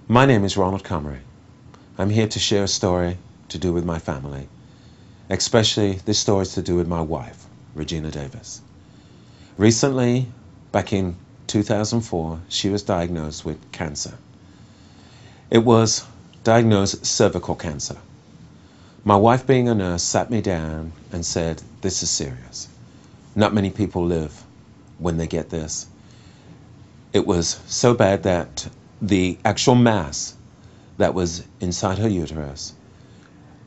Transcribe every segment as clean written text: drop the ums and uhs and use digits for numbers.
My name is Ronald Comrie. I'm here to share a story to do with my family, especially this story is to do with my wife, Regina Davis. Recently, back in 2004, she was diagnosed with cancer. It was diagnosed cervical cancer. My wife, being a nurse, sat me down and said, "This is serious. Not many people live when they get this." It was so bad that the actual mass that was inside her uterus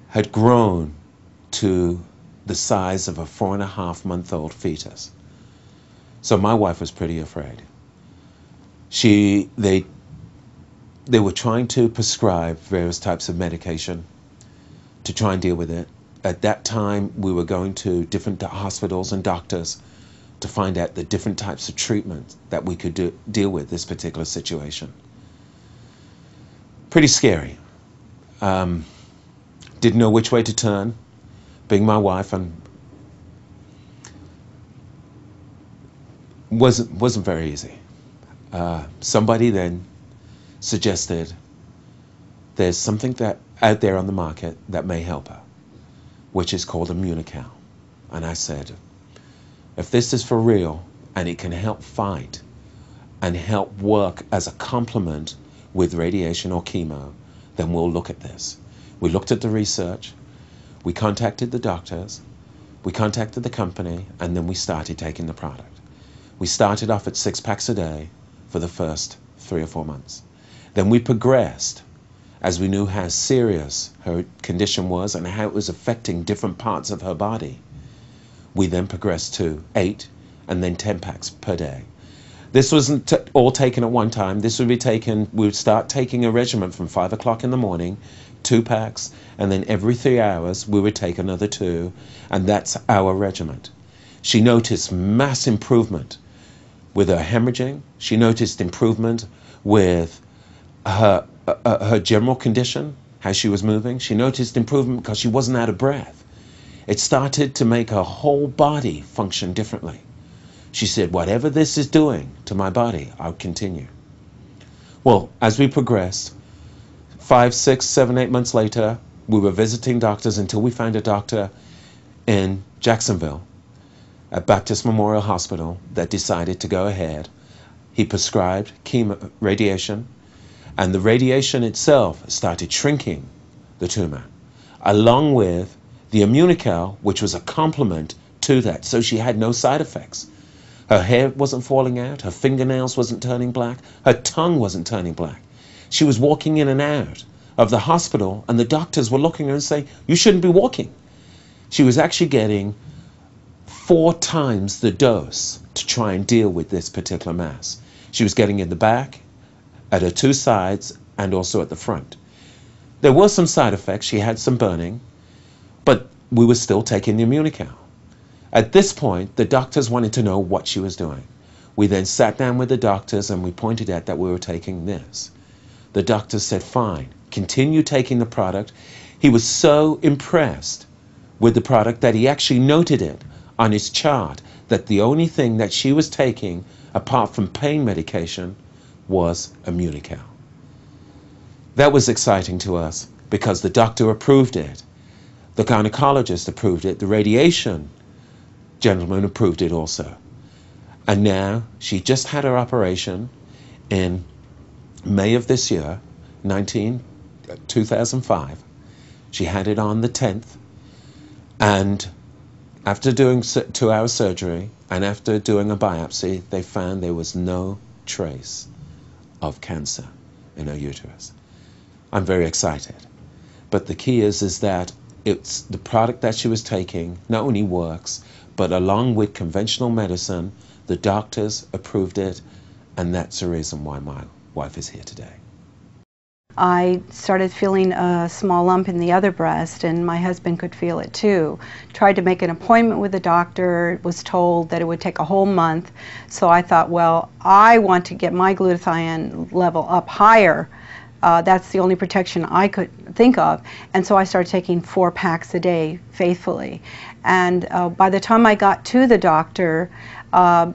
had grown to the size of a 4.5-month-old fetus. So my wife was pretty afraid. They were trying to prescribe various types of medication to try and deal with it. At that time, we were going to different hospitals and doctors to find out the different types of treatment that we could deal with this particular situation. Pretty scary. Didn't know which way to turn, being my wife, and wasn't very easy. Somebody then suggested there's something that out there on the market that may help her, which is called Immunical. And I said, if this is for real and it can help fight and help work as a complement with radiation or chemo, then we'll look at this. We looked at the research, we contacted the doctors, we contacted the company, and then we started taking the product. We started off at 6 packs a day for the first 3 or 4 months. Then we progressed as we knew how serious her condition was and how it was affecting different parts of her body. We then progressed to 8 and then 10 packs per day. This wasn't all taken at one time. This would be taken, we would start taking a regimen from 5 o'clock in the morning, 2 packs, and then every 3 hours we would take another 2, and that's our regimen. She noticed mass improvement with her hemorrhaging. She noticed improvement with her general condition, how she was moving. She noticed improvement because she wasn't out of breath. It started to make her whole body function differently. She said, whatever this is doing to my body, I'll continue. Well, as we progressed, 5, 6, 7, 8 months later, we were visiting doctors until we found a doctor in Jacksonville at Baptist Memorial Hospital that decided to go ahead. He prescribed chemo, radiation, and the radiation itself started shrinking the tumor, along with the Immunical, which was a complement to that, so she had no side effects. Her hair wasn't falling out, her fingernails wasn't turning black, her tongue wasn't turning black. She was walking in and out of the hospital, and the doctors were looking at her and saying, you shouldn't be walking. She was actually getting 4 times the dose to try and deal with this particular mass. She was getting in the back, at her 2 sides, and also at the front. There were some side effects. She had some burning, but we were still taking the Immunical. At this point, the doctors wanted to know what she was doing. We then sat down with the doctors and we pointed out that we were taking this. The doctors said, fine, continue taking the product. He was so impressed with the product that he actually noted it on his chart that the only thing that she was taking, apart from pain medication, was Immunical. That was exciting to us because the doctor approved it. The gynecologist approved it. The radiation gentleman approved it also. And now she just had her operation in May of this year, 2005. She had it on the 10th, and after doing 2-hour surgery and after doing a biopsy, they found there was no trace of cancer in her uterus. I'm very excited. But the key is that it's the product that she was taking not only works, but along with conventional medicine, the doctors approved it, and that's the reason why my wife is here today. I started feeling a small lump in the other breast, and my husband could feel it too. Tried to make an appointment with the doctor, was told that it would take a whole month. So I thought, well, I want to get my glutathione level up higher. That's the only protection I could think of. And so I started taking 4 packs a day faithfully. And by the time I got to the doctor,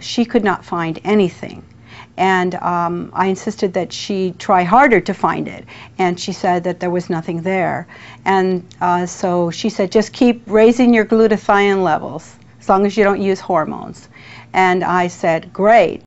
she could not find anything. And I insisted that she try harder to find it, and she said that there was nothing there. And so she said, just keep raising your glutathione levels as long as you don't use hormones. And I said, great.